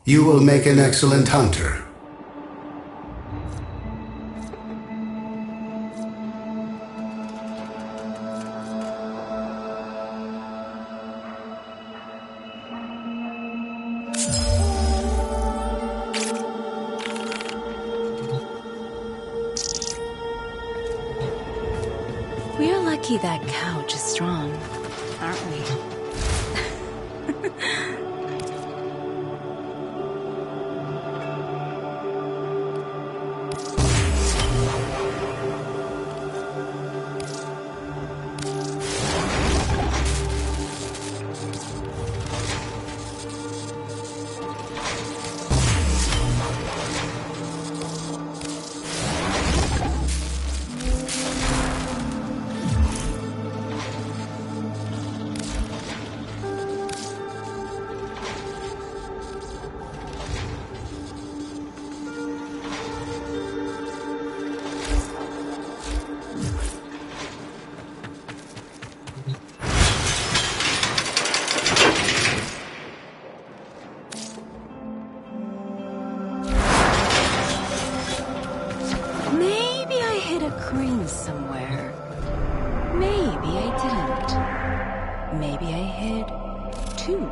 You will make an excellent hunter. We're lucky that couch is strong, aren't we? Maybe I hit a crane somewhere. Maybe I didn't. Maybe I hid two.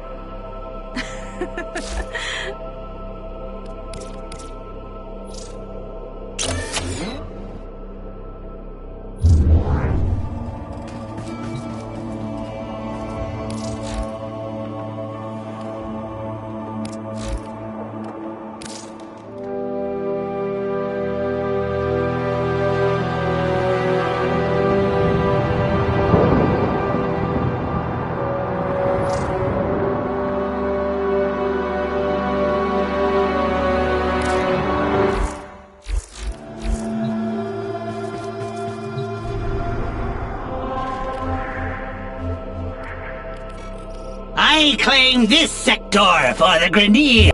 I claim this sector for the Grenadier.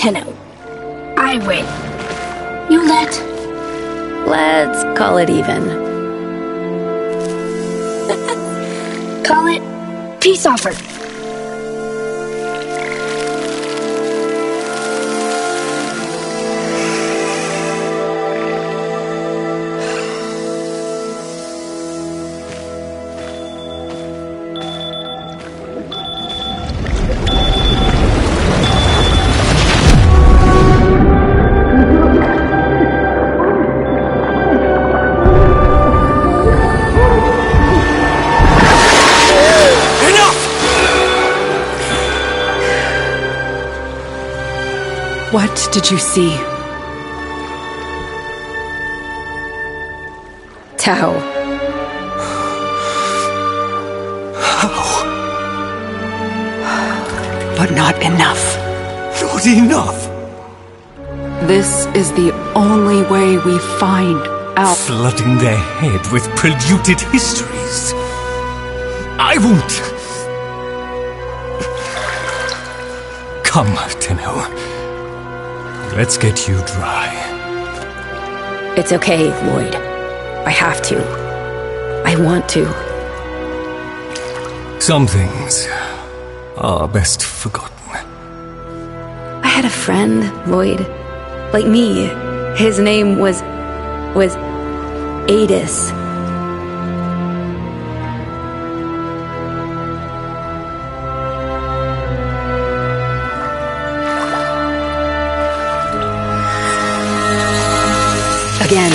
Tenno. I win. You let... Let's call it even. Call it peace offer. What did you see? Tao. How? But not enough. Not enough! This is the only way we find out. Flooding their head with polluted histories. I won't. Come, Tenno. Let's get you dry. It's okay, Lloyd. I have to. I want to. Some things are best forgotten. I had a friend, Lloyd. Like me. His name was Adis. Again.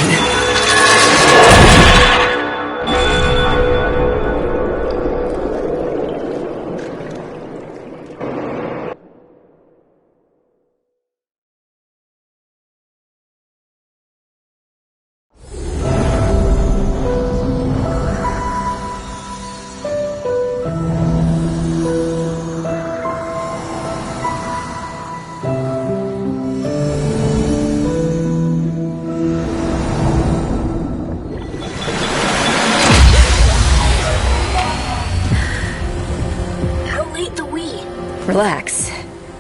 Relax.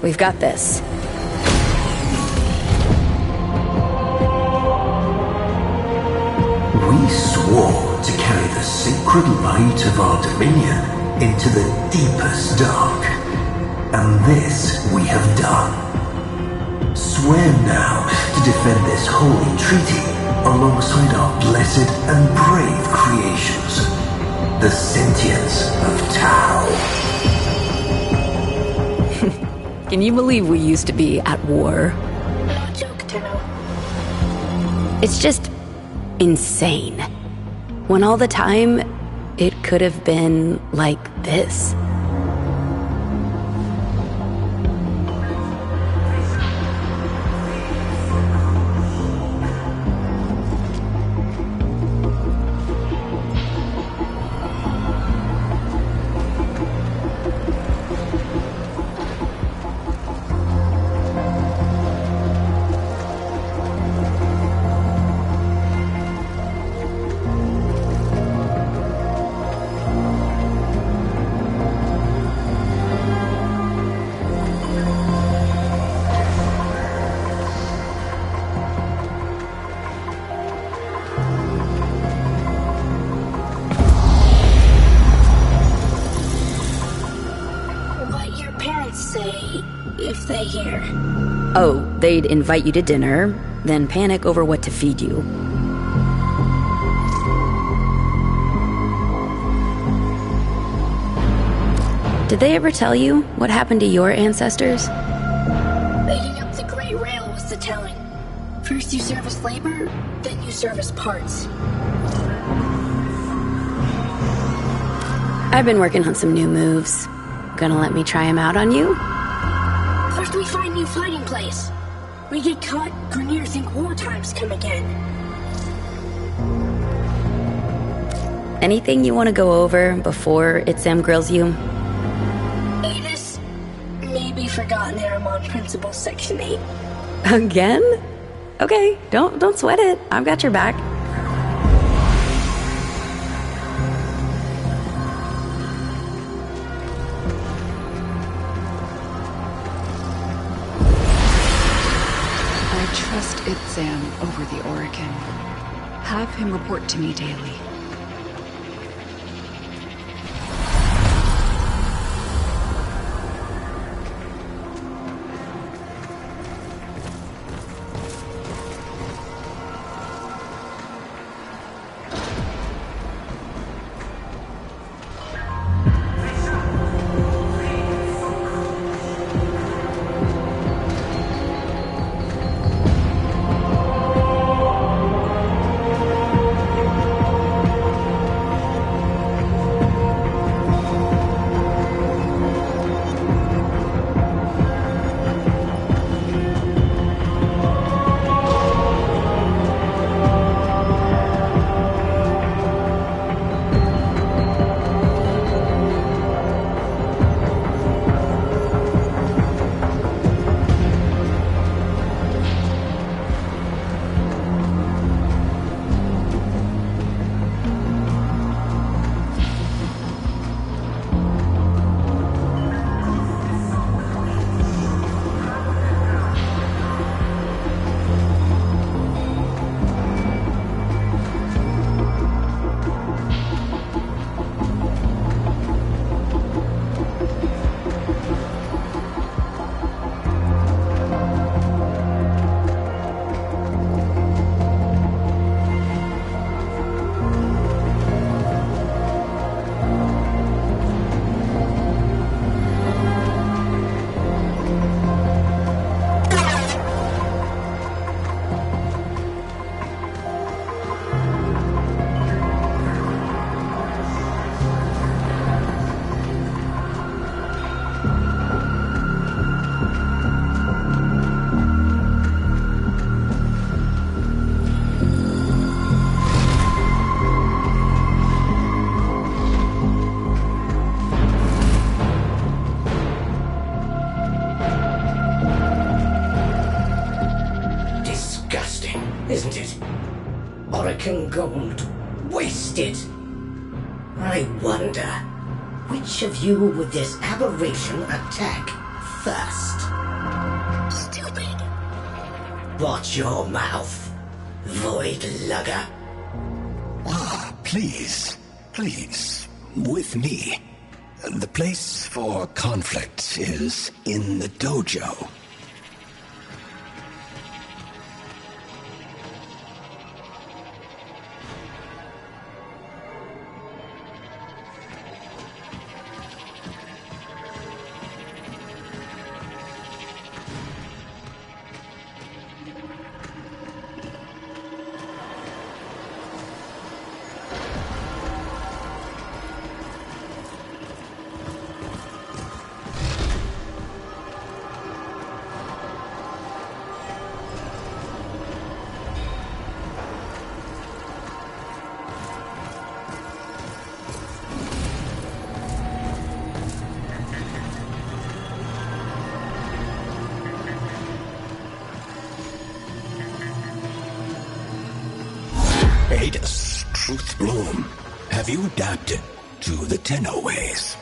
We've got this. We swore to carry the sacred light of our dominion into the deepest dark. And this we have done. Swear now to defend this holy treaty alongside our blessed and brave creations, the sentience of Tao. Can you believe we used to be at war? No joke, Tenno. It's just insane. When all the time, it could have been like this. If they hear. Oh, they'd invite you to dinner, then panic over what to feed you. Did they ever tell you what happened to your ancestors? Making up the Great Rail was the telling. First you serve as labor, then you serve as parts. I've been working on some new moves. Gonna let me try them out on you? First we find new fighting place. We get caught, Grineer think war times come again. Anything you want to go over before it Sam grills you? Adis, maybe forgotten that I'm on Principal Section 8. Again? Okay, don't sweat it. I've got your back. Sam over the Oracle. Have him report to me daily. Isn't it? Oracle gold. Wasted. I wonder, which of you would this aberration attack first? Stupid. Watch your mouth, void lugger. Ah, please, with me. The place for conflict is in the dojo. Adus, Truth Bloom, have you adapted to the Tenno ways?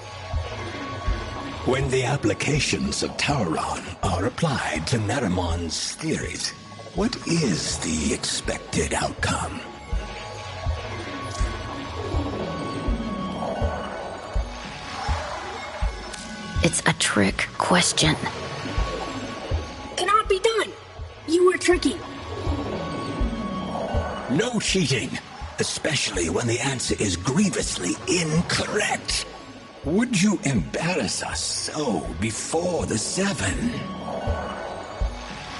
When the applications of Tauron are applied to Naramon's theories, what is the expected outcome? It's a trick question. Cannot be done. You are tricking. No cheating, especially when the answer is grievously incorrect. Would you embarrass us so before the Seven?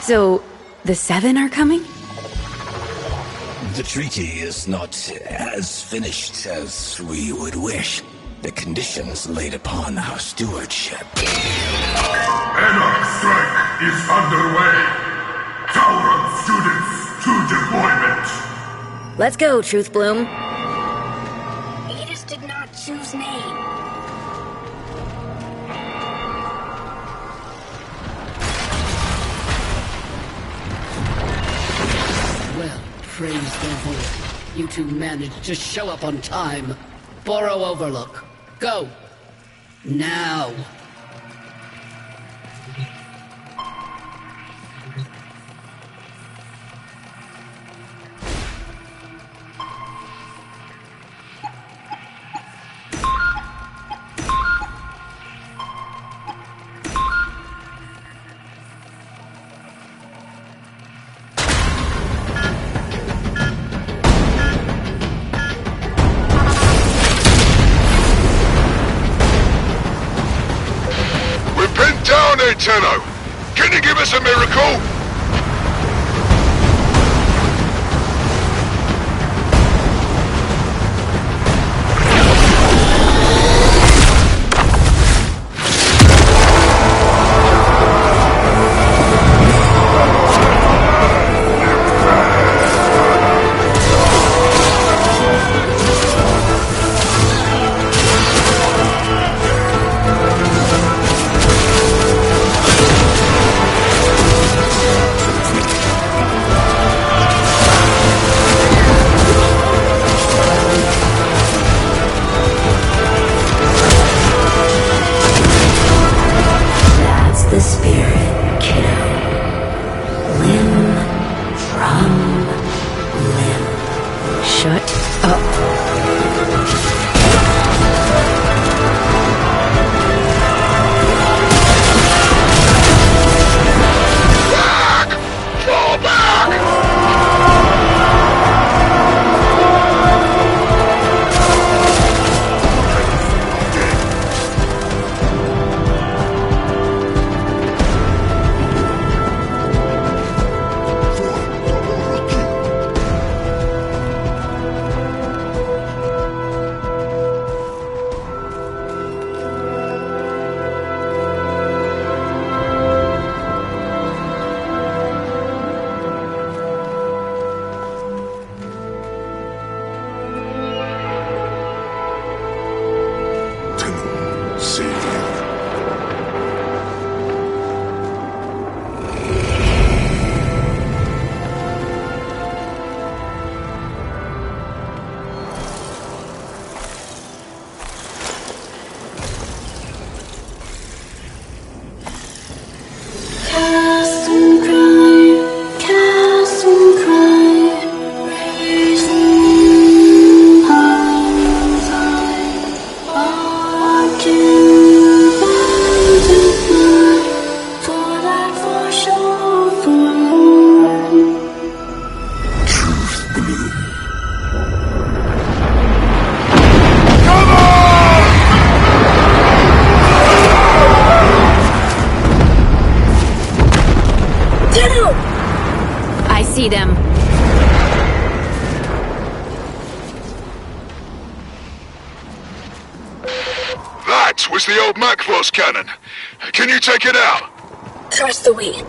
So, the Seven are coming? The treaty is not as finished as we would wish. The conditions laid upon our stewardship. Anarch strike is underway. Tauron students to deployment. Let's go, Truth Bloom. Adus did not choose name. Well, praise the Lord. You two managed to show up on time. Borrow Overlook. Go. Now. Hey, Tenno. Can you give us a miracle? The spirit, kiddo. Limb from limb. Shut up. Fall back! See them. That was the old Macross cannon. Can you take it out? Trust the wheel.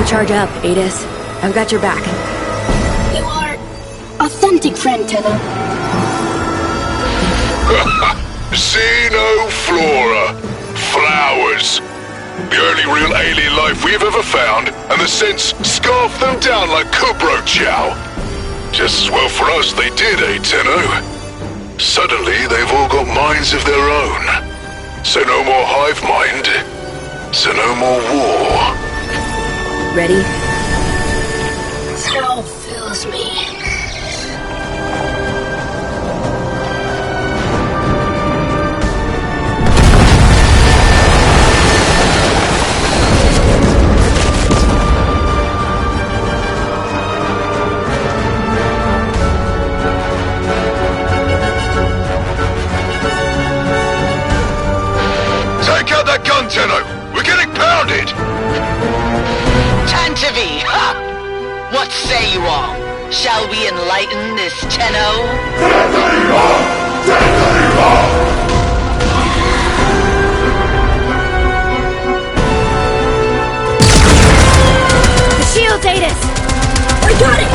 Charge up, Adis. I've got your back. You are authentic friend, Tenno. Xenoflora. Flowers. The only real alien life we've ever found, and the Scents scarfed them down like Kubro Chow. Just as well for us they did, eh, Tenno? Suddenly they've all got minds of their own. So no more hive mind. So no more war. Ready? Tau fills me. Take out that gun, Tenno! We're getting pounded! Tantavi, ha! What say you all? Shall we enlighten this Tenno? The shield, Adis! I got it!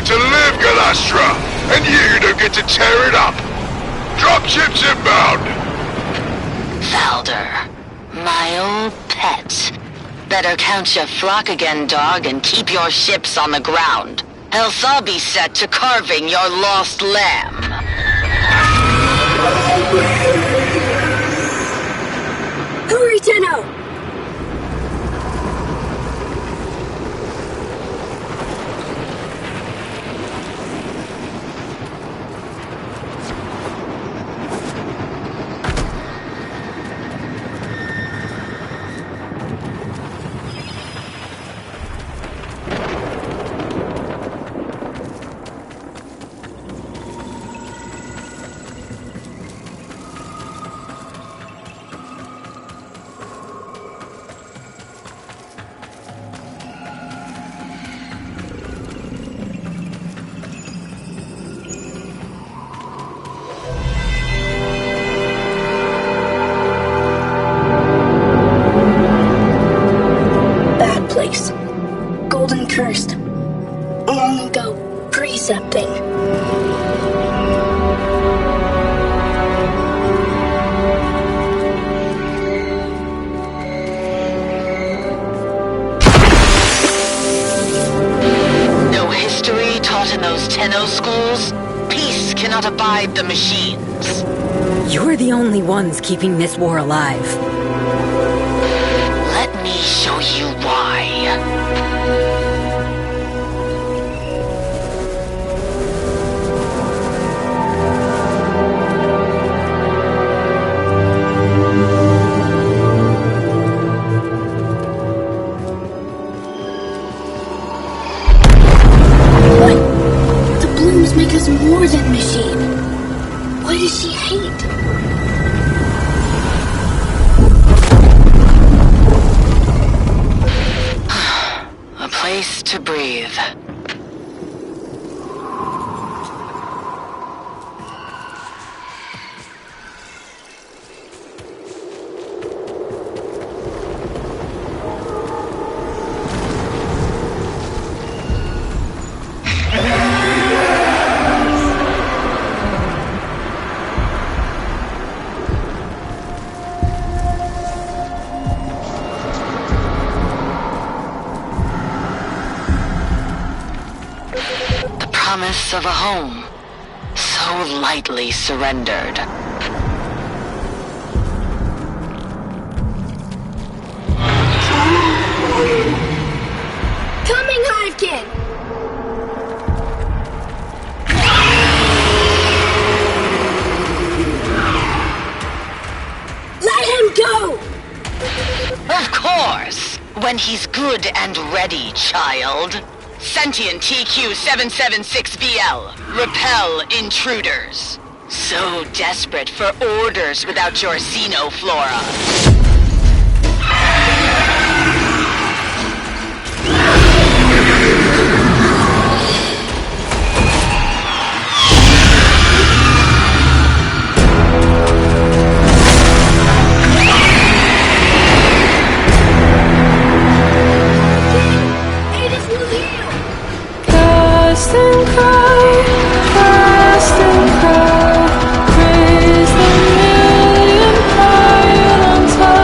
to live, Galastra, and you don't get to tear it up. Dropships inbound. Valder, my old pet. Better count your flock again, dog, and keep your ships on the ground. Else I'll be set to carving your lost lamb. Hurry, Tenno! Golden cursed. Long ago, precepting. No history taught in those Tenno schools? Peace cannot abide the machines. You're the only ones keeping this war alive. Let me show you why. What? The blooms make us more than machine. Why does she hate? A place to breathe. Promise of a home, so lightly surrendered. Coming, Hivekin! Let him go! Of course, when he's good and ready, child. Sentient TQ-776BL. Repel intruders. So desperate for orders without your xenoflora. Praise the million pile on top.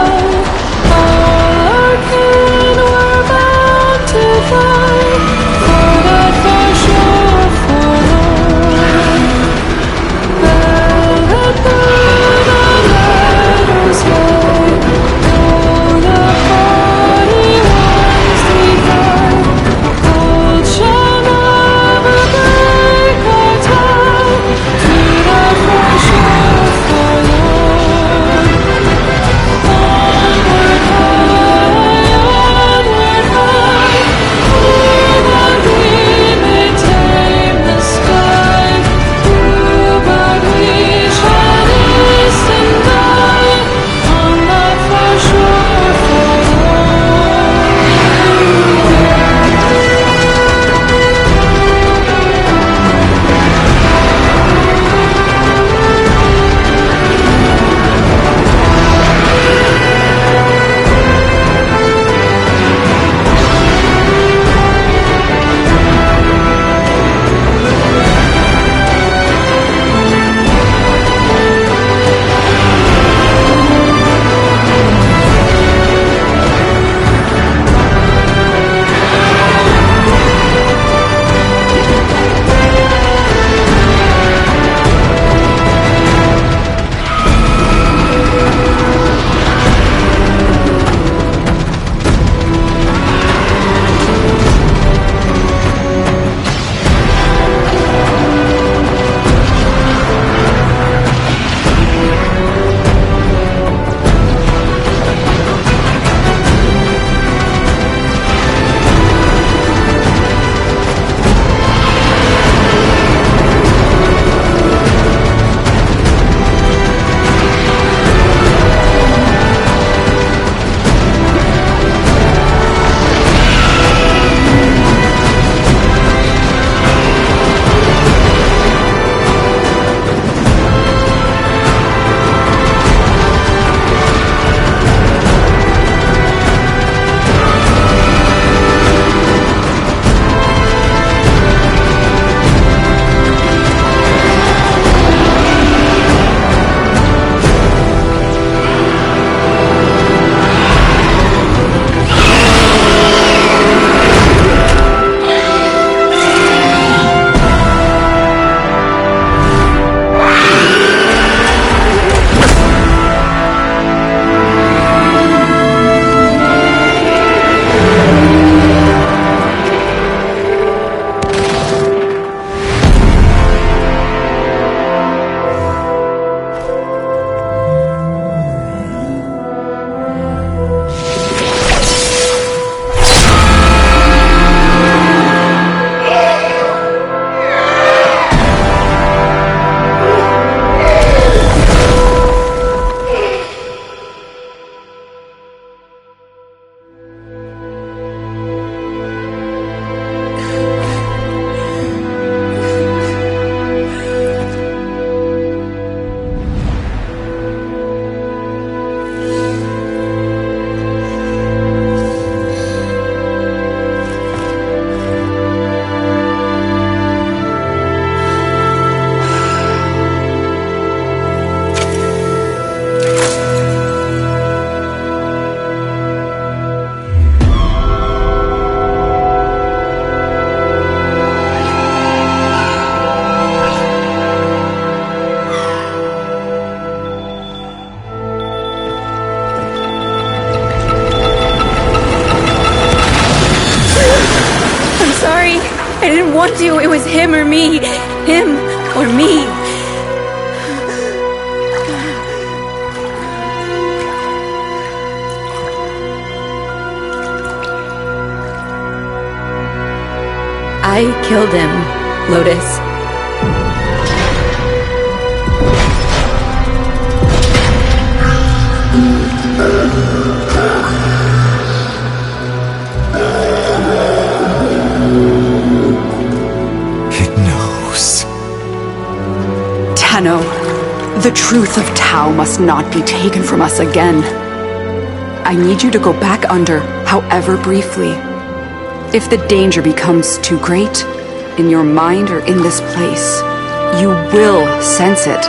you. It was him or me. Him or me. I killed him, Lotus. It knows. Tenno, the truth of Tau must not be taken from us again. I need you to go back under, however briefly. If the danger becomes too great, in your mind or in this place, you will sense it.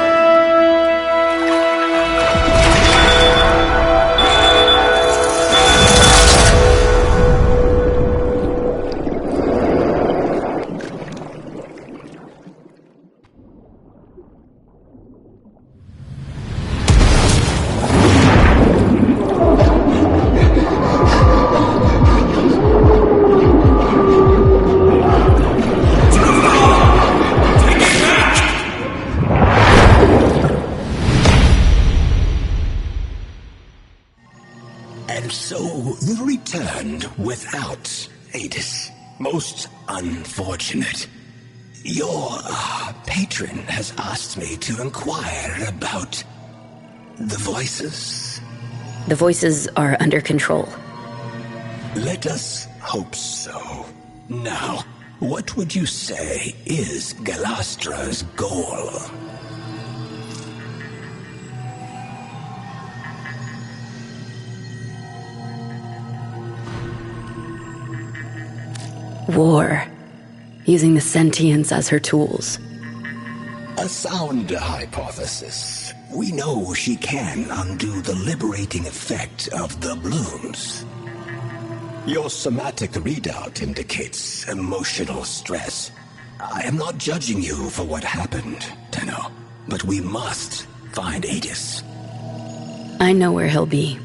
And so you returned without Adis. Most unfortunate. Your patron has asked me to inquire about the voices. The voices are under control. Let us hope so. Now, what would you say is Galastra's goal? War. Using the sentients as her tools. A sound hypothesis. We know she can undo the liberating effect of the blooms. Your somatic readout indicates emotional stress. I am not judging you for what happened, Tenno, but we must find Adis. I know where he'll be.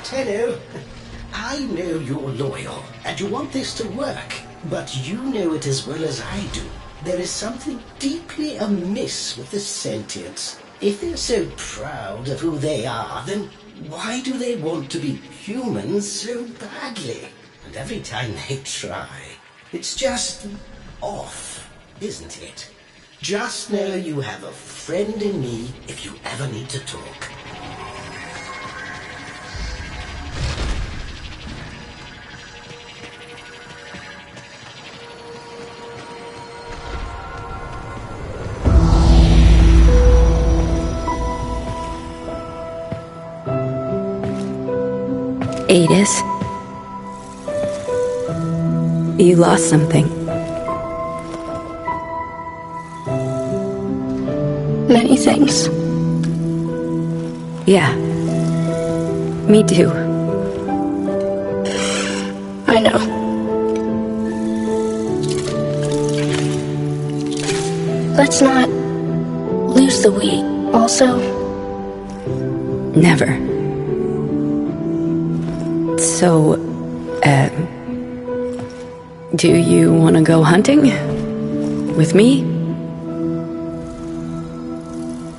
Tenno, I know you're loyal, and you want this to work, but you know it as well as I do. There is something deeply amiss with the sentients. If they're so proud of who they are, then why do they want to be humans so badly? And every time they try, it's just off, isn't it? Just know you have a friend in me if you ever need to talk. Adis, you lost something. Many things. Yeah. Me too. I know. Let's not lose the we, also. Never. So, do you want to go hunting? With me?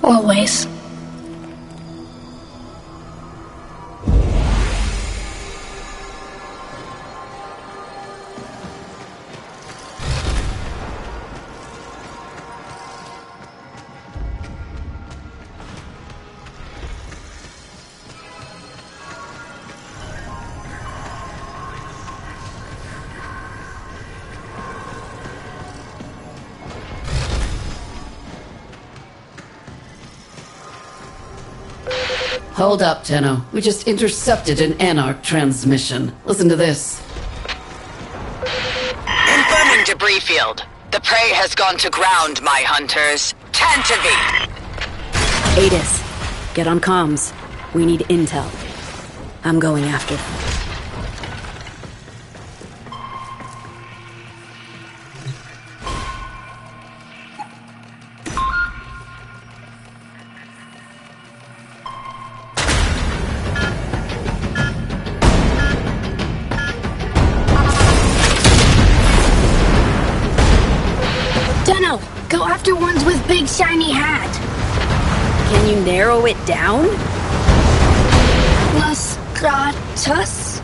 Always. Hold up, Tenno. We just intercepted an Anarch transmission. Listen to this. Confirming debris field. The prey has gone to ground, my hunters. Tantivy! Adis, get on comms. We need intel. I'm going after them. after ones with big shiny hat. Can you narrow it down? Los Gratas?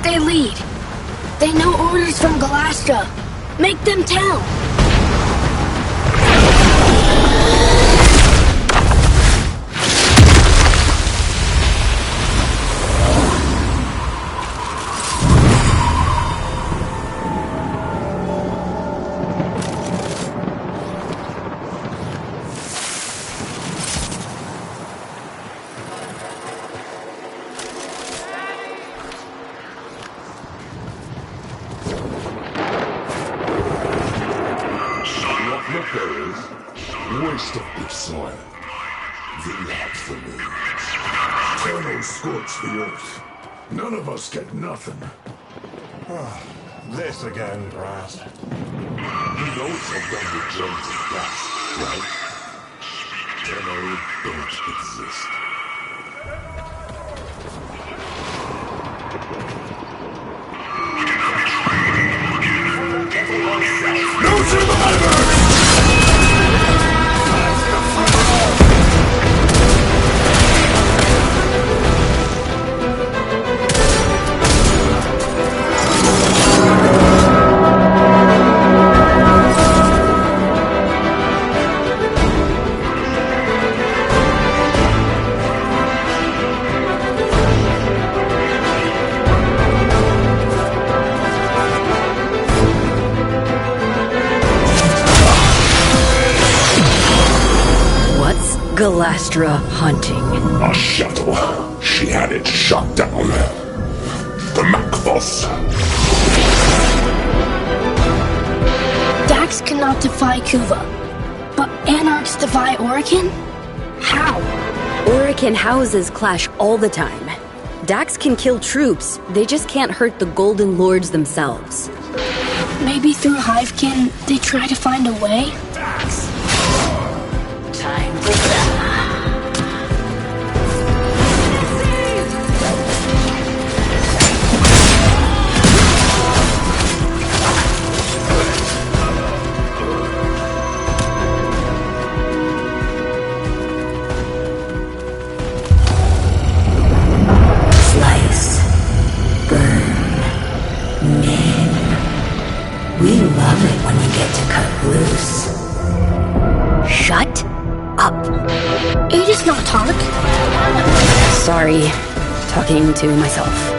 They lead. They know orders from Galastra. Make them tell. Waste of good soil. The lot for me. Turtle scorch the earth. None of us get nothing. This again, Brass. You know it's all done with germs and gas, right? Turtle don't exist. No survivors! Galastra hunting. A shuttle. She had it shot down. The Macbos. Dax cannot defy Kuva, but Anarchs defy Orican? How? Orican houses clash all the time. Dax can kill troops, they just can't hurt the Golden Lords themselves. Maybe through Hivekin, they try to find a way? Dax! Time for that. We love it when you get to cut loose. Shut up. It is not talk. Sorry, talking to myself.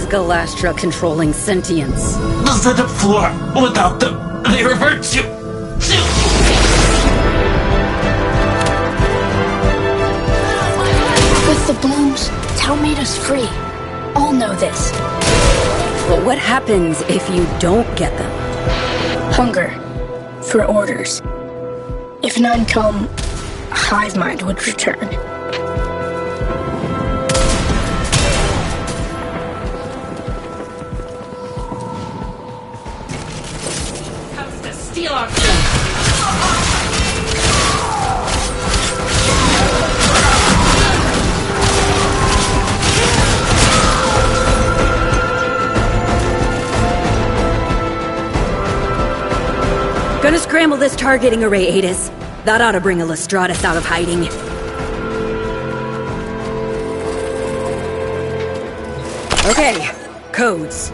Galastra controlling sentience. The setup floor. Without them, they revert to... With the blooms, Tau made us free. All know this. But what happens if you don't get them? Hunger. For orders. If none come, Hive Mind would return. Steal our gun. Gonna scramble this targeting array, Adis. That ought to bring a Lestratus out of hiding. Okay, codes.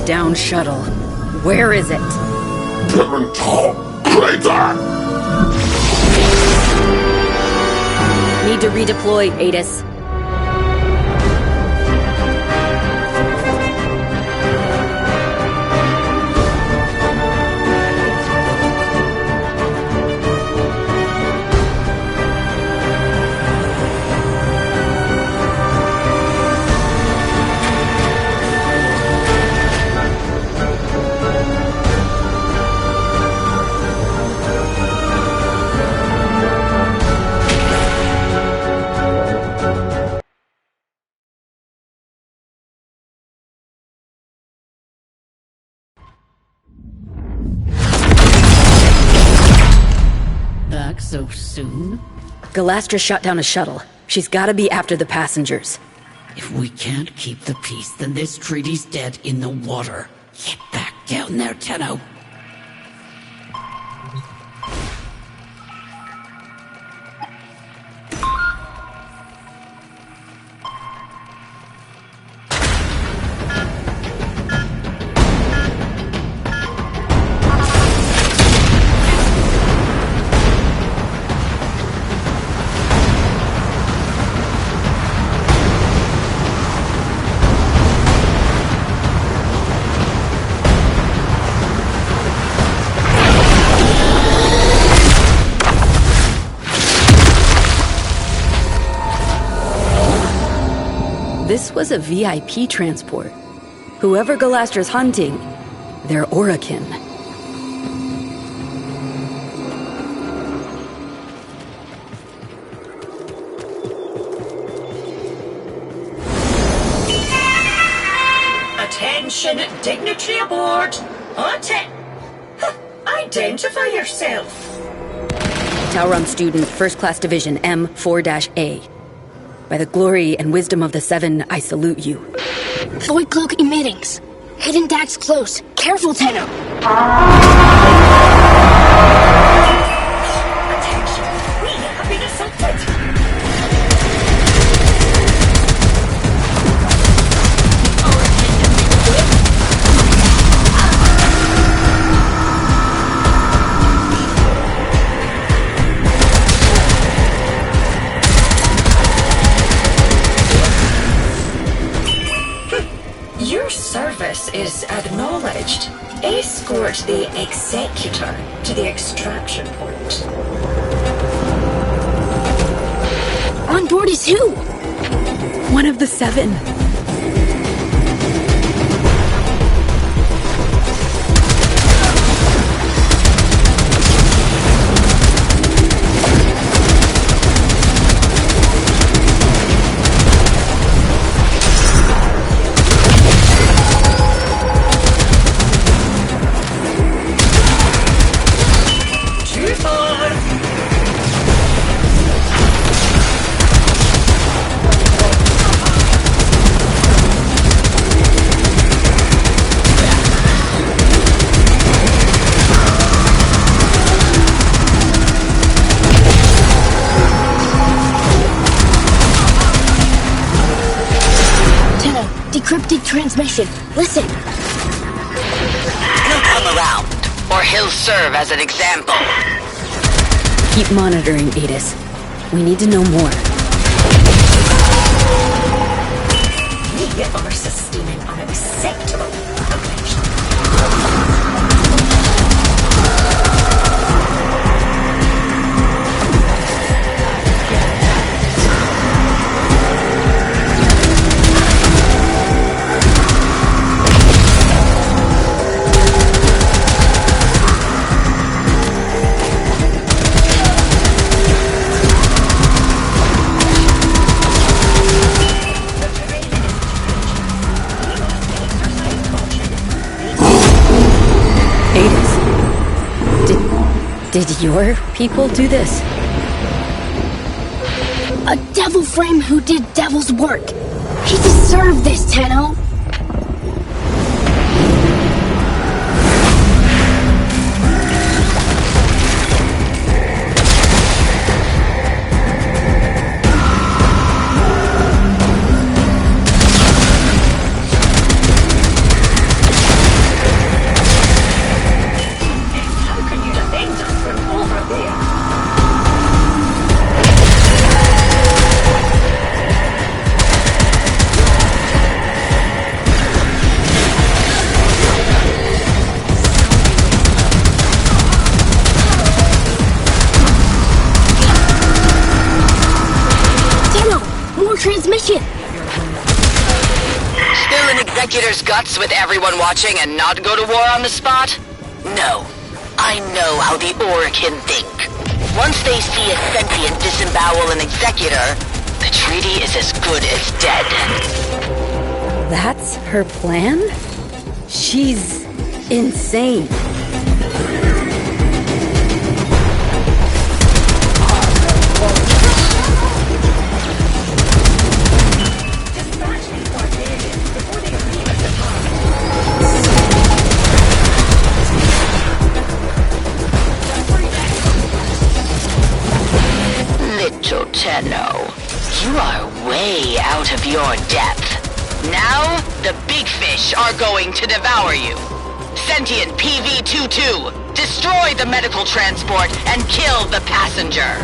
down shuttle. Where is it? Crater! Need to redeploy, Adis. Back so soon? Galastra shot down a shuttle. She's gotta be after the passengers. If we can't keep the peace, then this treaty's dead in the water. Get back down there, Tenno. This was a VIP transport. Whoever Galastra's hunting, they're Orokin. Attention, dignitary aboard. Identify yourself. Tauron student, First Class Division M4-A. By the glory and wisdom of the Seven, I salute you. Void cloak emittings. Hidden Dax close. Careful, Tenno. Attention, we have been assaulted. Your service is acknowledged. Escort the Executor to the extraction point. On board is who? One of the Seven. Decrypted transmission. Listen. He'll come around, or he'll serve as an example. Keep monitoring, Adis. We need to know more. We are sustaining unacceptable aggression. Did your people do this? A devil frame who did devil's work. He deserved this, Tenno. his mission. Spill an Executor's guts with everyone watching and not go to war on the spot? No. I know how the Orokin think. Once they see a sentient disembowel an Executor, the treaty is as good as dead. That's her plan? She's insane. Little Tenno, you are way out of your depth. Now, the big fish are going to devour you. Sentient PV-22, destroy the medical transport and kill the passenger.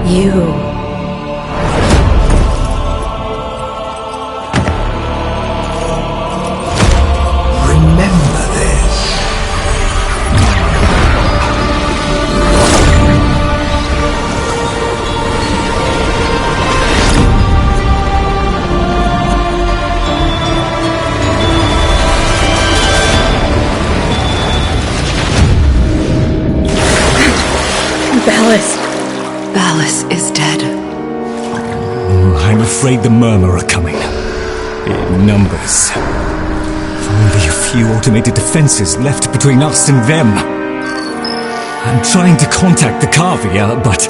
You. Remember this. Ballas is dead. I'm afraid the Murmur are coming. In numbers. Only a few automated defenses left between us and them. I'm trying to contact the Kavia, but...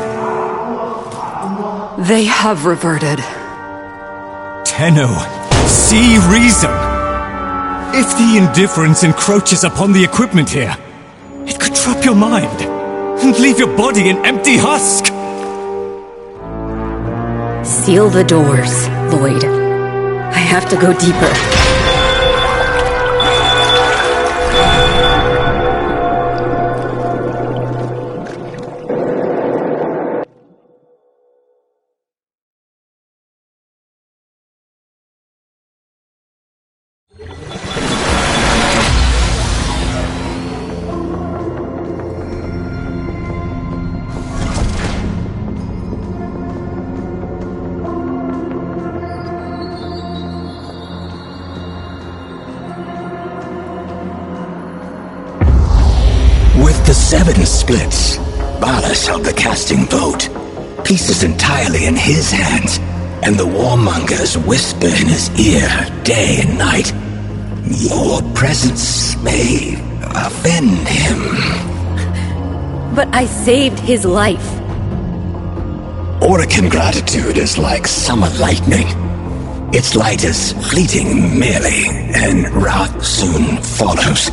They have reverted. Tenno, see reason! If the indifference encroaches upon the equipment here, it could trap your mind and leave your body an empty husk! Seal the doors, Lloyd. I have to go deeper. With the 7 splits, Ballas held the casting vote. Pieces entirely in his hands, and the warmongers whisper in his ear day and night. Your presence may offend him. But I saved his life. Orokin gratitude is like summer lightning. Its light is fleeting merely, and wrath soon follows.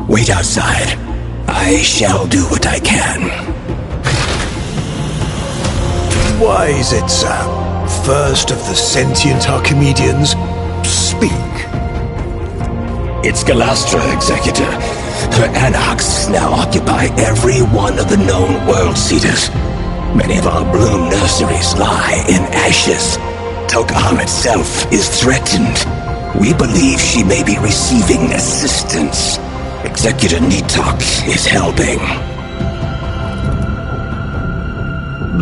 Wait outside. I shall do what I can. Why is it, Sam? First of the sentient Archimedeans, speak. It's Galastra, Executor. Her anarchs now occupy every one of the known world seeders. Many of our bloom nurseries lie in ashes. Tok'am itself is threatened. We believe she may be receiving assistance. Executor Nitok is helping.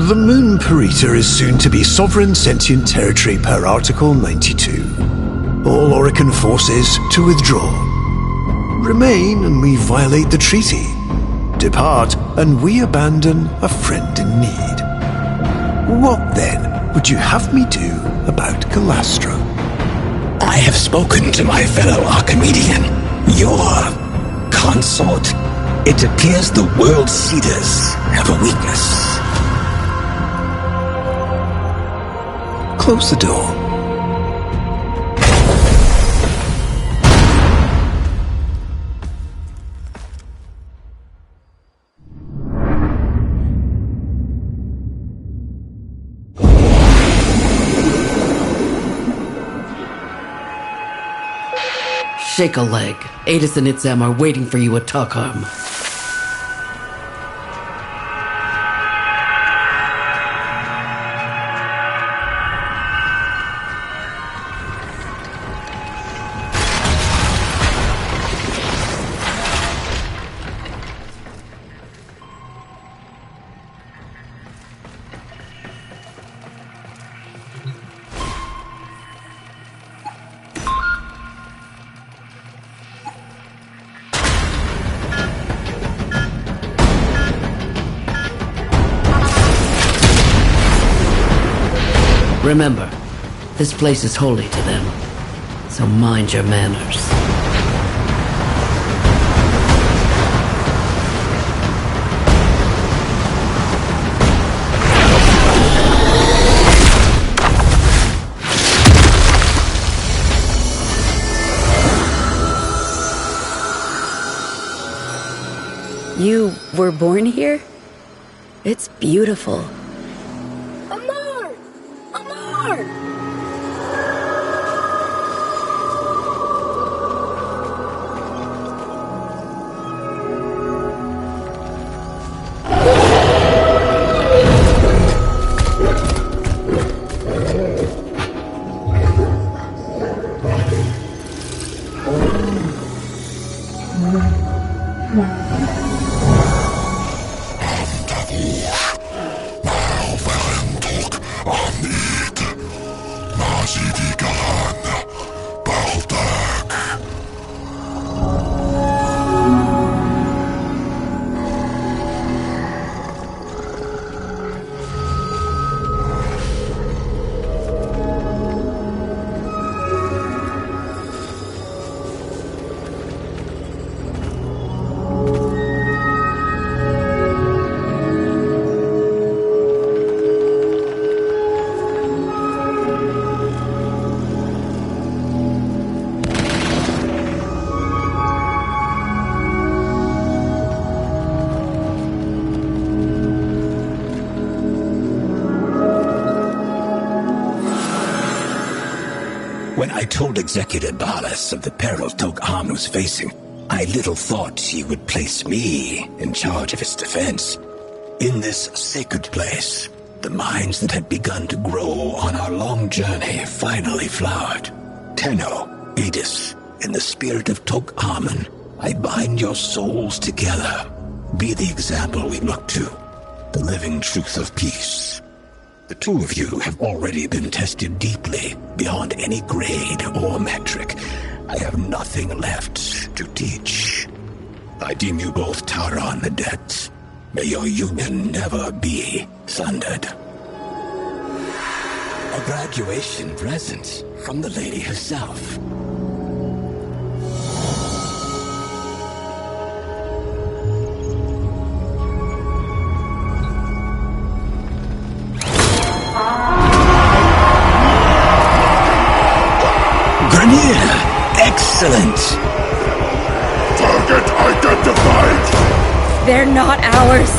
The Moon Parita is soon to be sovereign sentient territory per Article 92. All Orokin forces to withdraw. Remain and we violate the treaty. Depart and we abandon a friend in need. What then would you have me do about Galastra? I have spoken to my fellow Archimedean. Your consort. It appears the world seeders have a weakness. Close the door. Shake a leg. Adis and Itzam are waiting for you at Tukharm. Remember, this place is holy to them, so mind your manners. You were born here? It's beautiful. When I told Executor Balas of the peril Tukharm was facing, I little thought he would place me in charge of its defense. In this sacred place, the minds that had begun to grow on our long journey finally flowered. Tenno, Adis, in the spirit of Tukharm, I bind your souls together. Be the example we look to, the living truth of peace. The two of you have already been tested deeply, beyond any grade or metric. I have nothing left to teach. I deem you both Taran the debt. May your union never be sundered. A graduation present from the lady herself. Excellent! Target identified! They're not ours!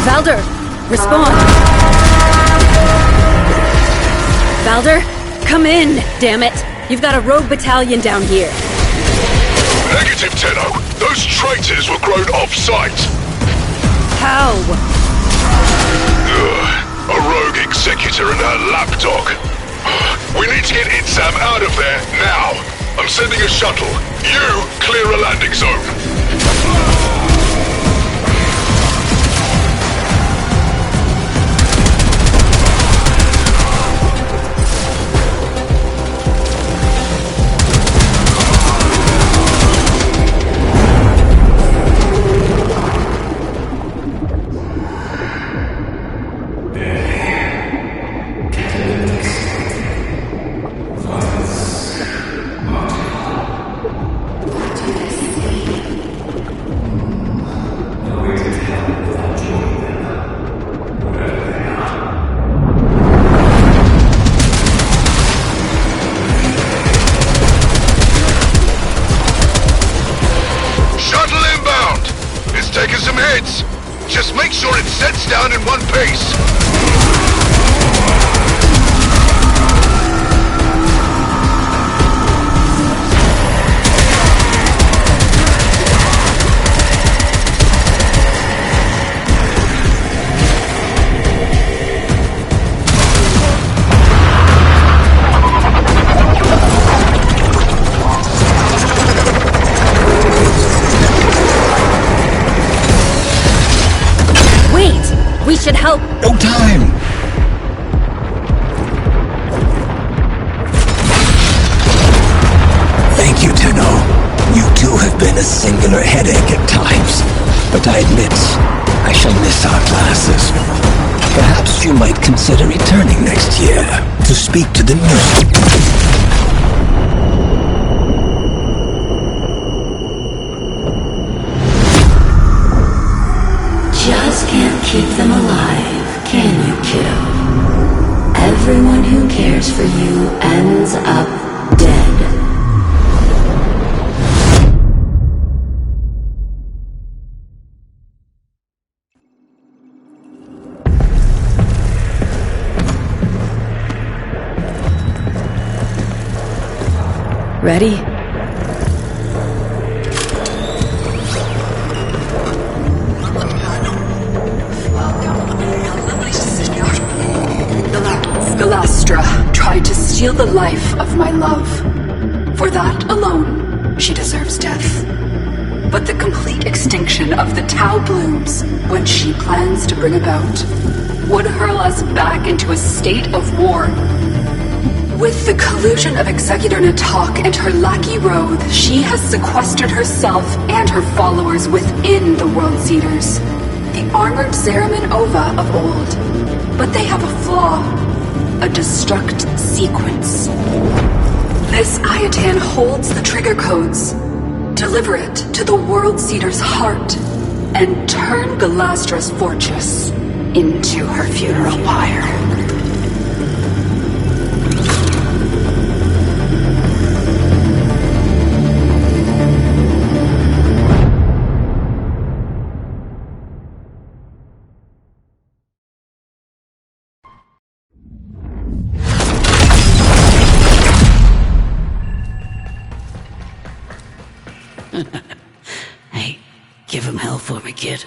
Valder, respond! Valder, come in, damn it! You've got a rogue battalion down here. Negative, Tenno. Those traitors were grown off-site. How? A rogue executor and her lapdog. We need to get Itzam out of there now. I'm sending a shuttle. You clear a landing zone. face down in one piece! We should help. No time! Thank you, Tenno. You too have been a singular headache at times. But I admit, I shall miss our classes. Perhaps you might consider returning next year to speak to the new... Just can't keep them alive, can you, kiddo? Everyone who cares for you ends up dead. Ready? Galastra tried to steal the life of my love. For that alone, she deserves death. But the complete extinction of the Tau blooms, which she plans to bring about, would hurl us back into a state of war. With the collusion of Executor Natak and her lackey Roth, she has sequestered herself and her followers within the World Seeders. The armored Zeraman Ova of old. But they have a flaw. A destruct sequence. This Ayatan holds the trigger codes. Deliver it to the World Seeder's heart and turn Galastra's fortress into her funeral pyre. Hey, give him hell for me, kid.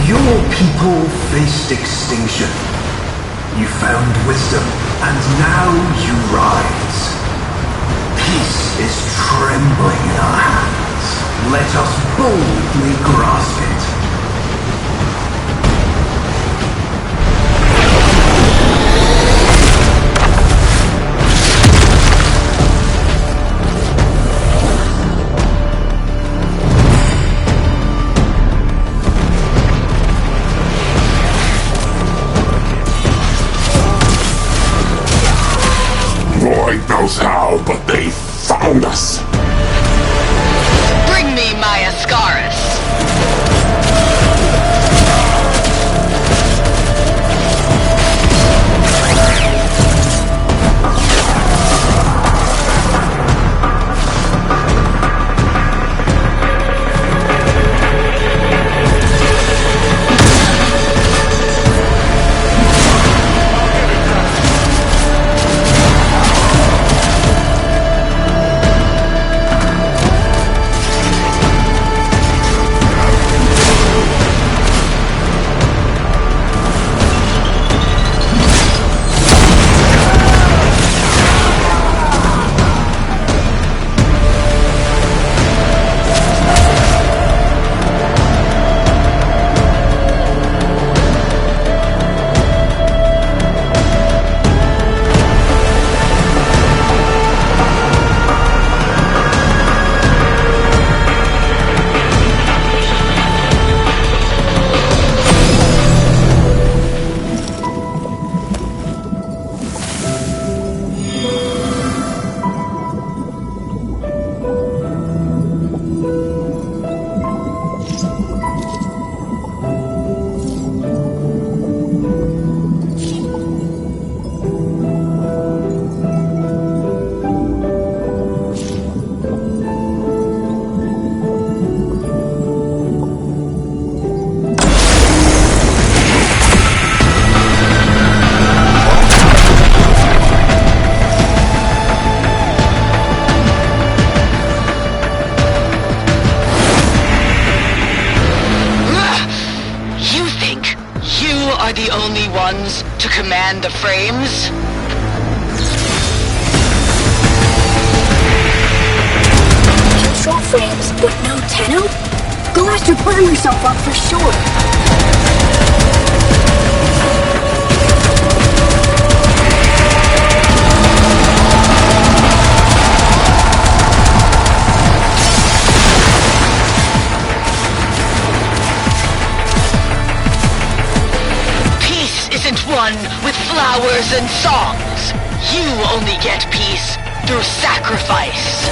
Your people faced extinction. You found wisdom, and now you rise. Peace is trembling in our hands. Let us boldly grasp it. Lord knows how, but they found us. Bring me my Ascaris. Warframes. Control frames, but no Tenno? Go have to burn yourself up for sure. Won with flowers and songs. You only get peace through sacrifice.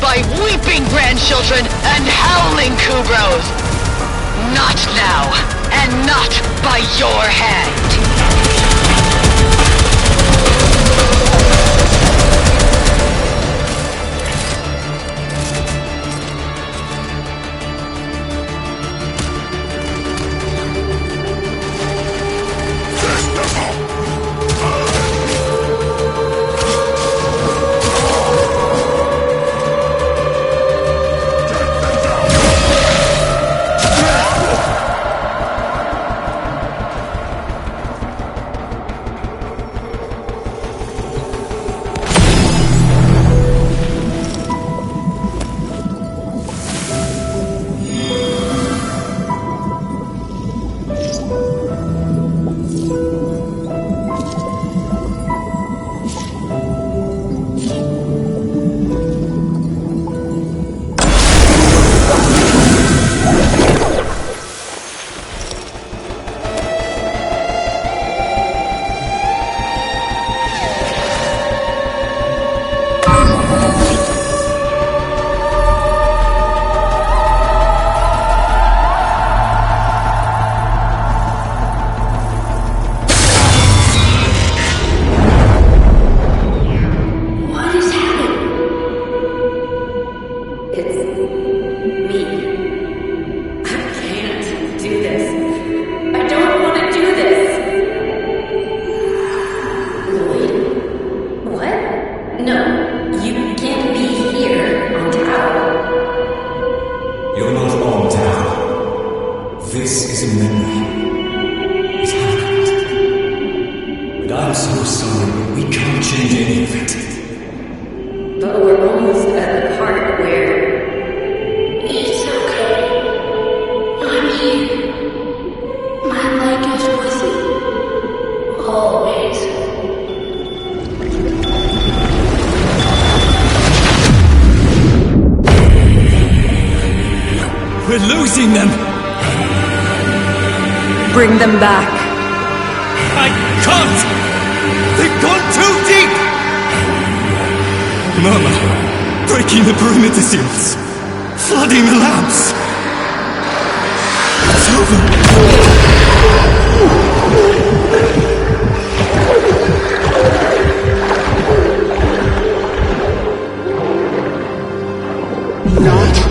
By weeping grandchildren and howling Kubros. Not now, and not by your hand. And I'm so sorry, but we can't change any of it. But we're almost at the part where... It's okay. I'm here. My leg is with you. Always. We're losing them! Bring them back. I can't! They've gone too deep! Mama, breaking the perimeter seals! Flooding the lamps! It's over! Not yet.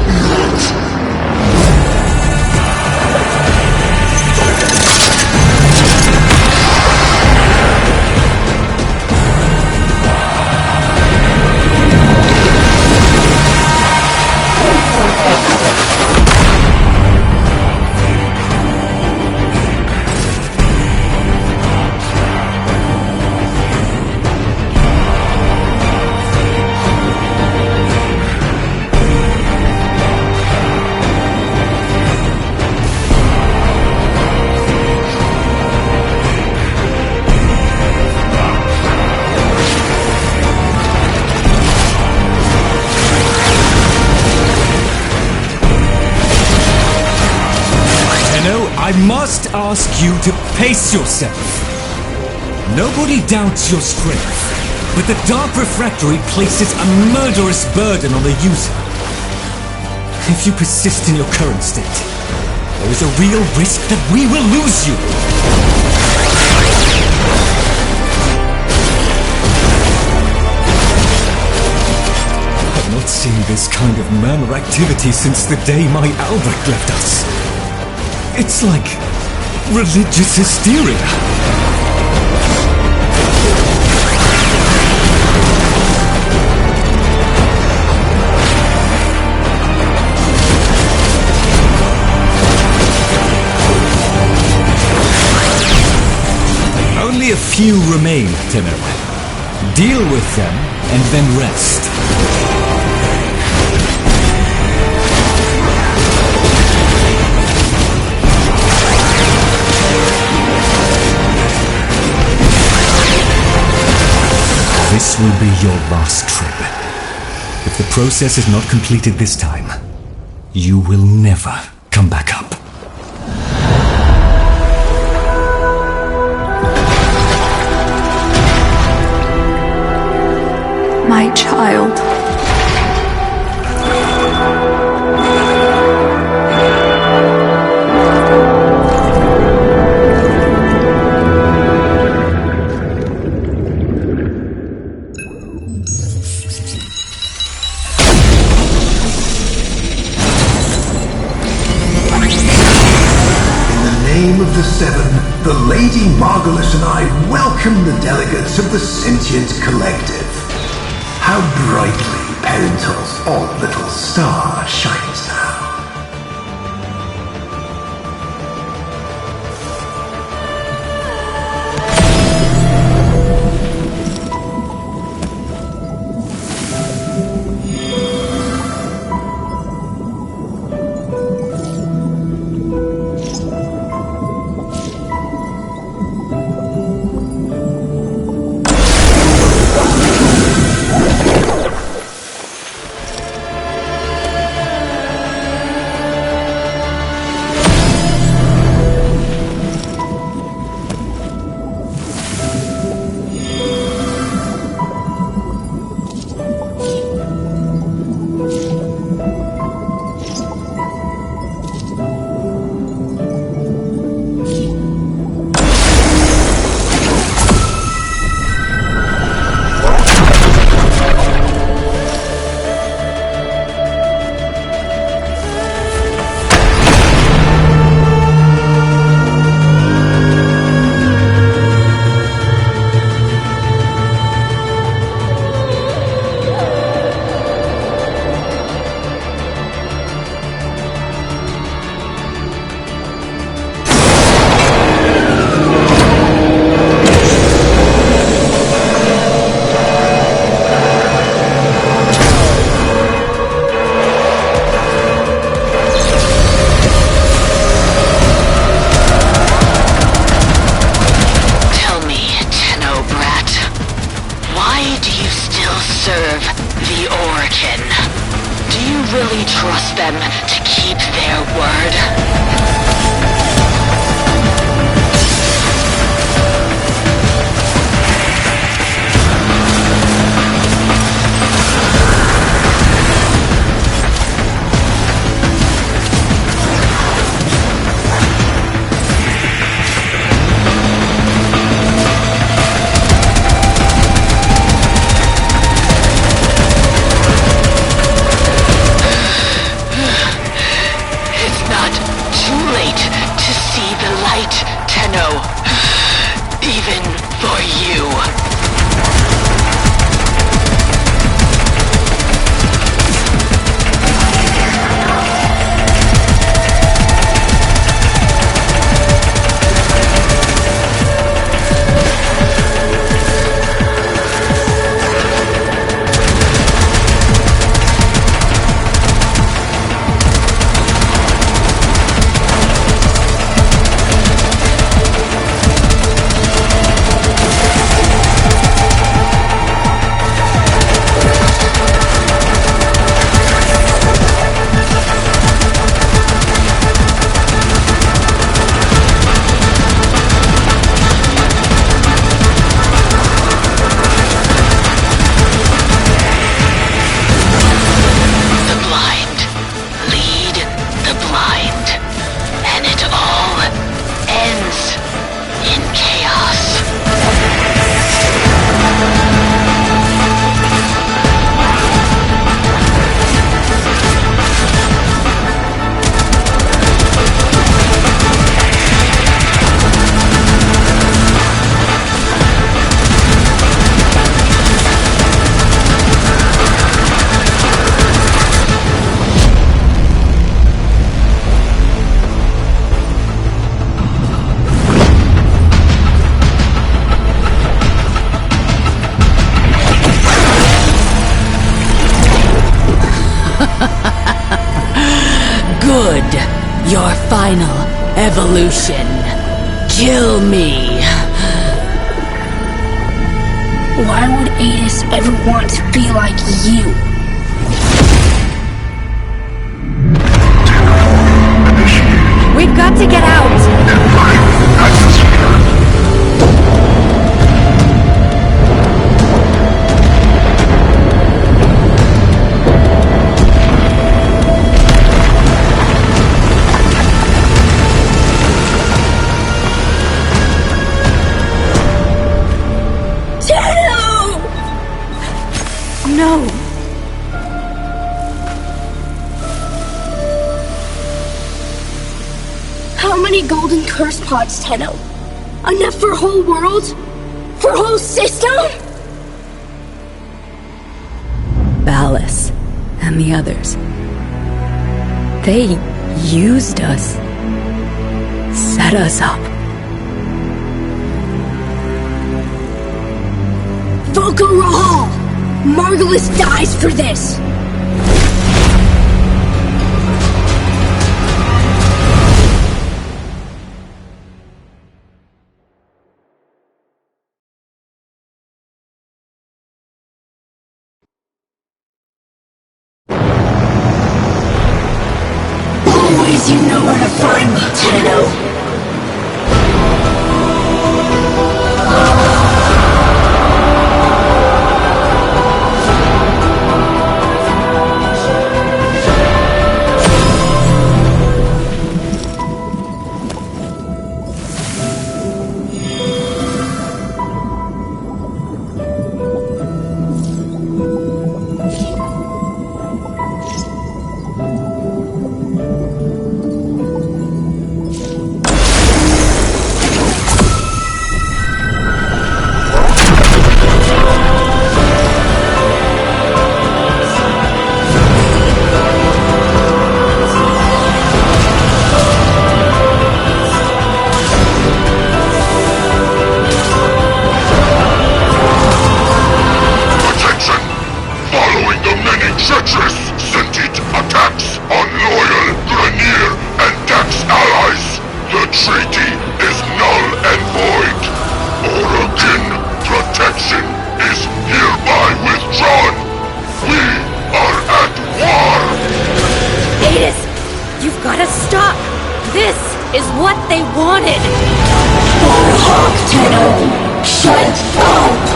I must ask you to pace yourself. Nobody doubts your strength, but the Dark Refractory places a murderous burden on the user. If you persist in your current state, there is a real risk that we will lose you. I've not seen this kind of murmur activity since the day my Albrecht left us. It's like religious hysteria. Only a few remain, Tenno. Deal with them and then rest. This will be your last trip. If the process is not completed this time, you will never come back up. My child. The Seven, the Lady Margulis and I welcome the delegates of the Sentient Collective. How brightly Parental's odd little star shines now. will serve the Orokin. Do you really trust them to keep their word? Good. Your final evolution. Kill me. Why would Adis ever want to be like you? We've got to get out! No! How many golden curse pods, Tenno? Enough for a whole world? For a whole system? Ballas and the others. They used us. Set us up. Volko Rahal! Margulis dies for this! Always you know where to find me, Tenno! Protection is hereby withdrawn. they wanted! Shut up!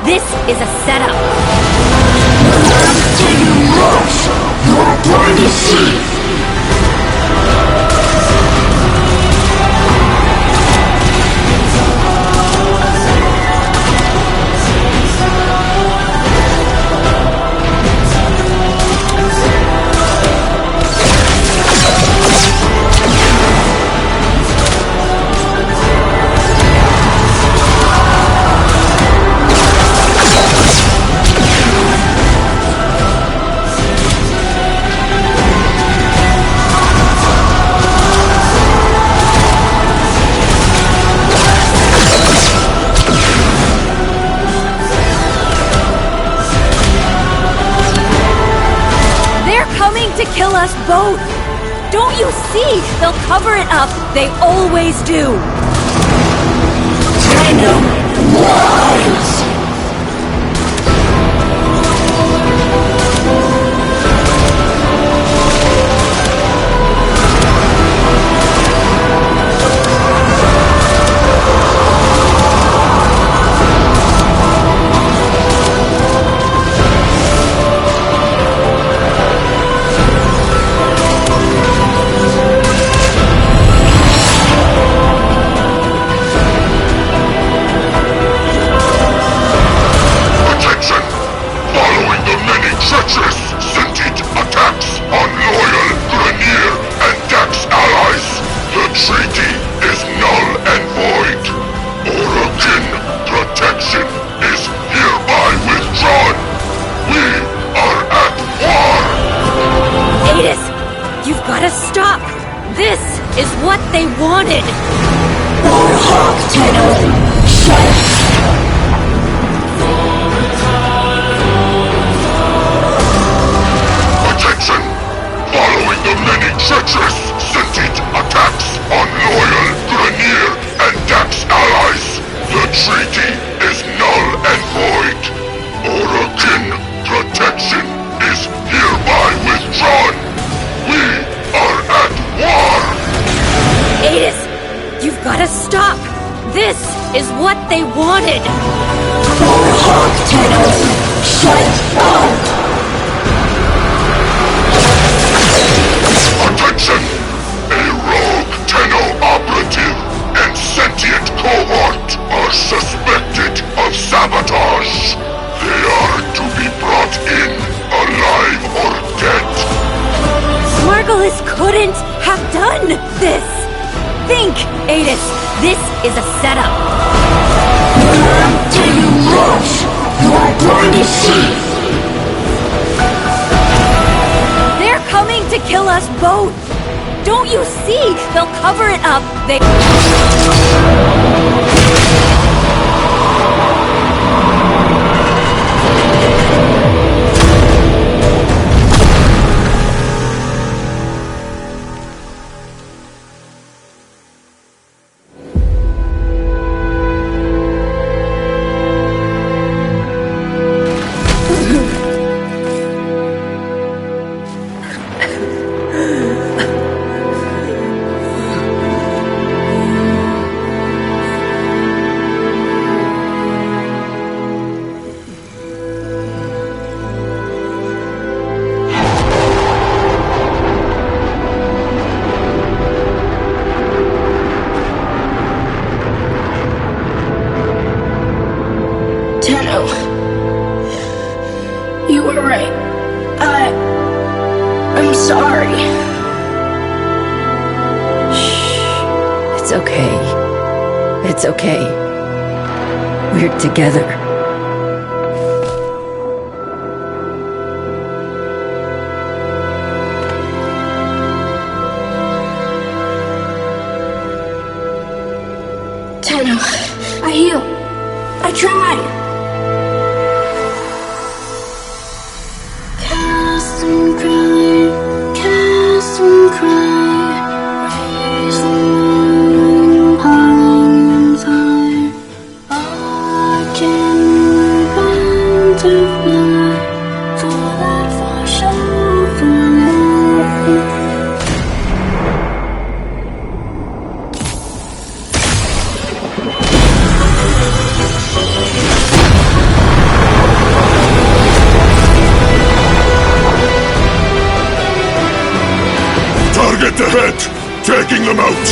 This is a setup. You're going to see. To kill us both! Don't you see? They'll cover it up. They always do. Lies! This is what they wanted! Attention! Following the many treacherous sentient attacks on loyal Grenier and Dax allies, the treaty is null and void. Orokin protection is hereby withdrawn. We are at war! Adis, you've gotta stop! This is what they wanted! Shut up! Attention! A rogue Tenno operative and sentient cohort are suspected of sabotage. They are to be brought in, alive or dead. Margulis couldn't have done this! Think, Adis, this is a setup. Till you rush, you're going to see. They're coming to kill us both! Don't you see? They'll cover it up. They... It's okay. It's okay. We're together. Tenno, I heal. I try. Cast and cry. Raise the moon, pine fire. Arcane band of blood for that far shoulder. Target ahead! Taking them out!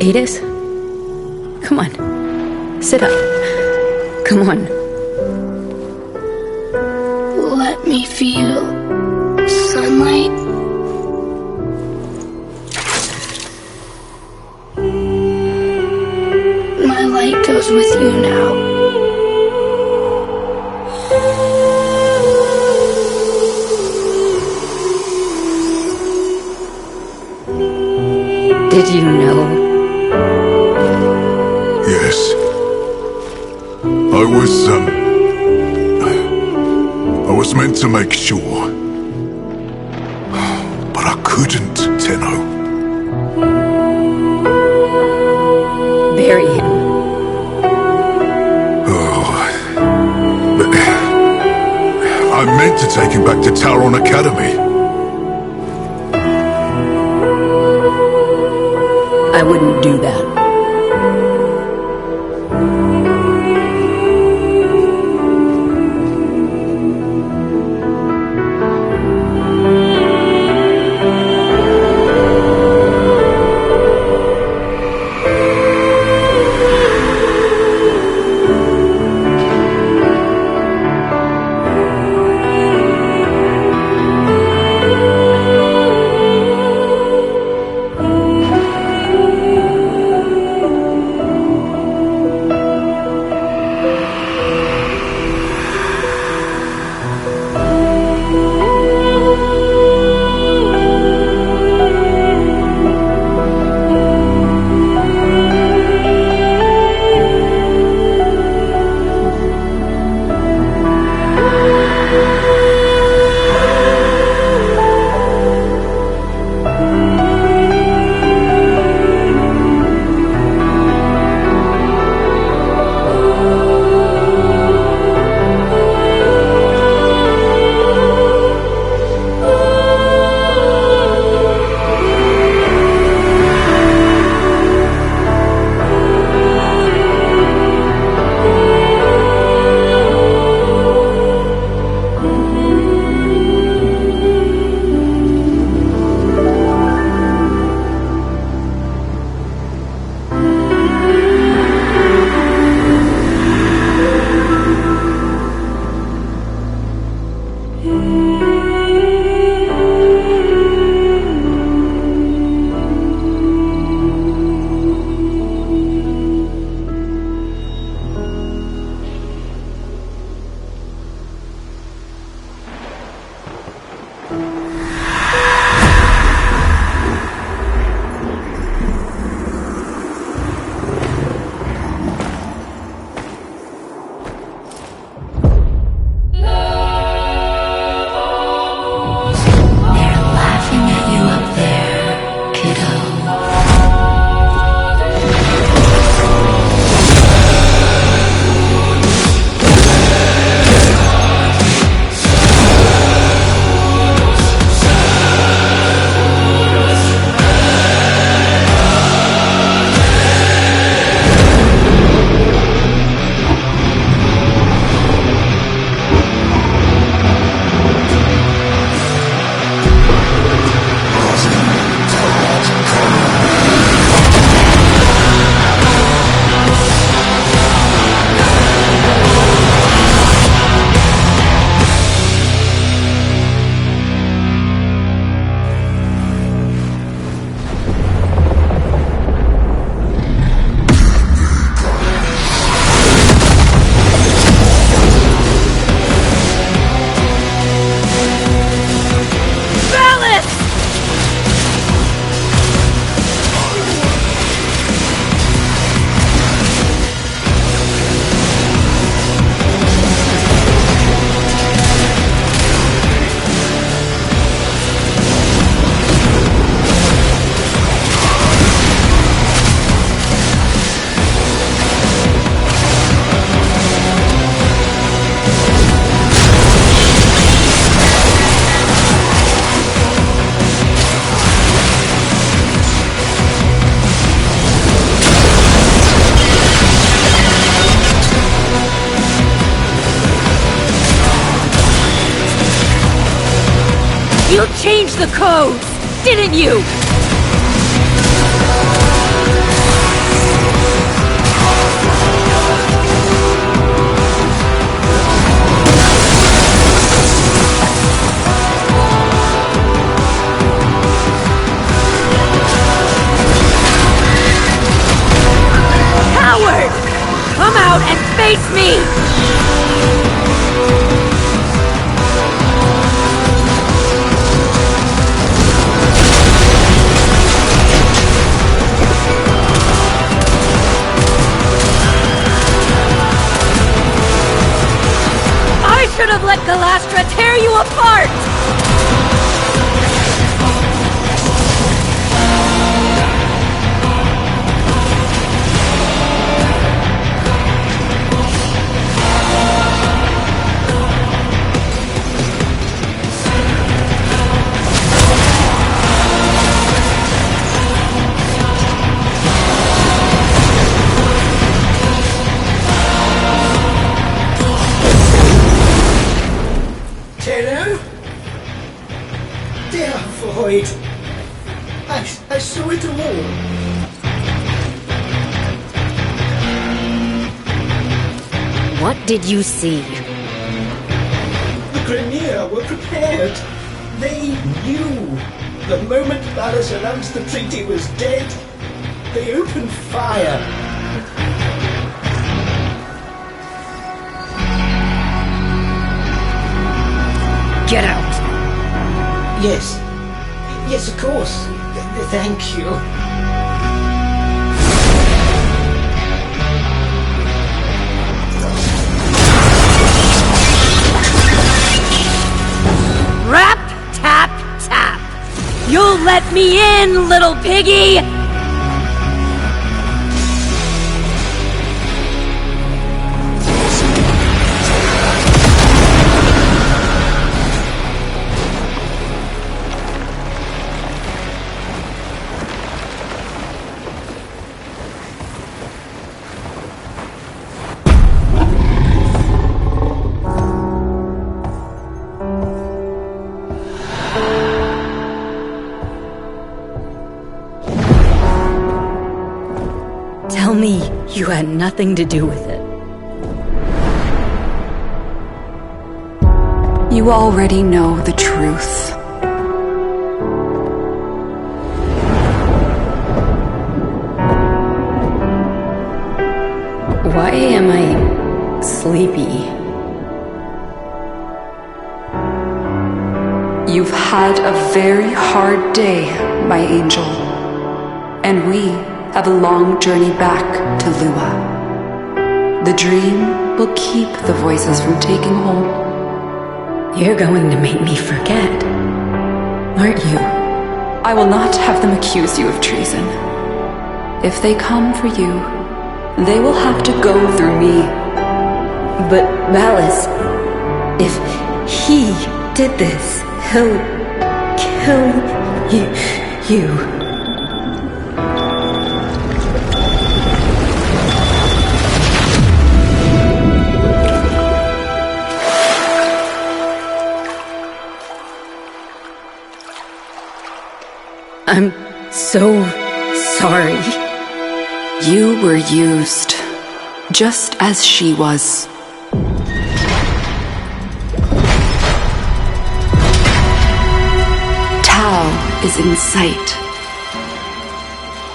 Adis? Come on. Sit up. Come on. Let me feel sunlight. My light goes with you now. Did you know? Yes. I was meant to make sure. But I couldn't, Tenno. Bury him. I meant to take him back to Tauron Academy. I wouldn't do that. You changed the codes, didn't you? Coward! Come out and face me! I should have let Galastra tear you apart! I saw it all. What did you see? The Grenier were prepared. They knew. The moment Valis announced the treaty was dead, they opened fire. Get out! Yes. Yes, of course. Thank you. Rap, tap, tap. You'll let me in, little piggy! Tell me you had nothing to do with it. You already know the truth. Why am I sleepy? You've had a very hard day, my angel. And we have a long journey back to Lua. The dream will keep the voices from taking hold. You're going to make me forget, aren't you? I will not have them accuse you of treason. If they come for you, they will have to go through me. But Valis, if he did this, he'll kill you. I'm so sorry. You were used, just as she was. Tau is in sight.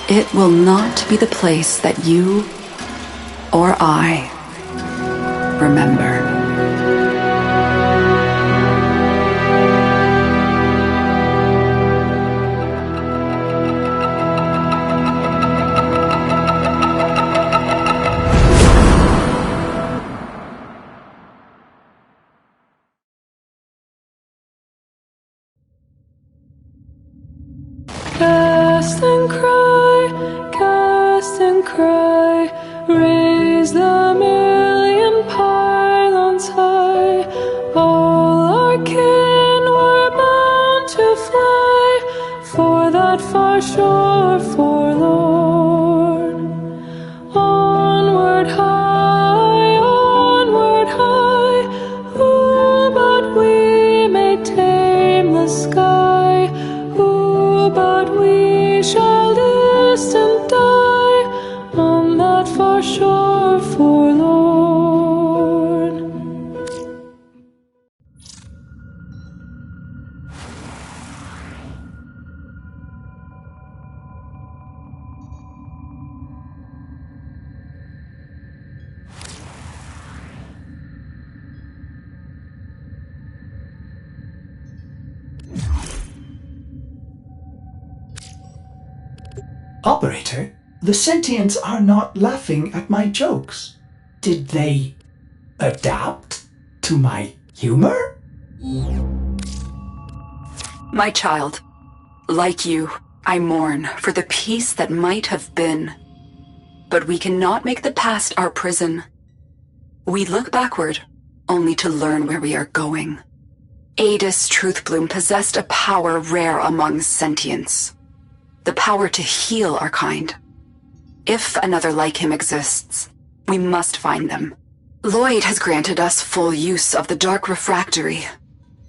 It will not be the place that you or I remember. Cast and cry, raise the million pylons. shore forlorn. Operator, the sentients are not laughing at my jokes. Did they adapt to my humor? My child, like you, I mourn for the peace that might have been. But we cannot make the past our prison. We look backward, only to learn where we are going. Adis Truthbloom possessed a power rare among sentients. The power to heal our kind. If another like him exists, we must find them. Lloyd has granted us full use of the Dark Refractory.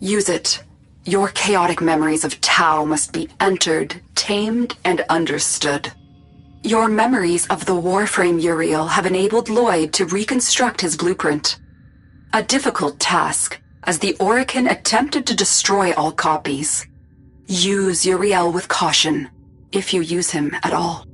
Use it. Your chaotic memories of Tau must be entered, tamed, and understood. Your memories of the Warframe Uriel have enabled Lloyd to reconstruct his blueprint. A difficult task, as the Orokin attempted to destroy all copies. Use Uriel with caution, if you use him at all.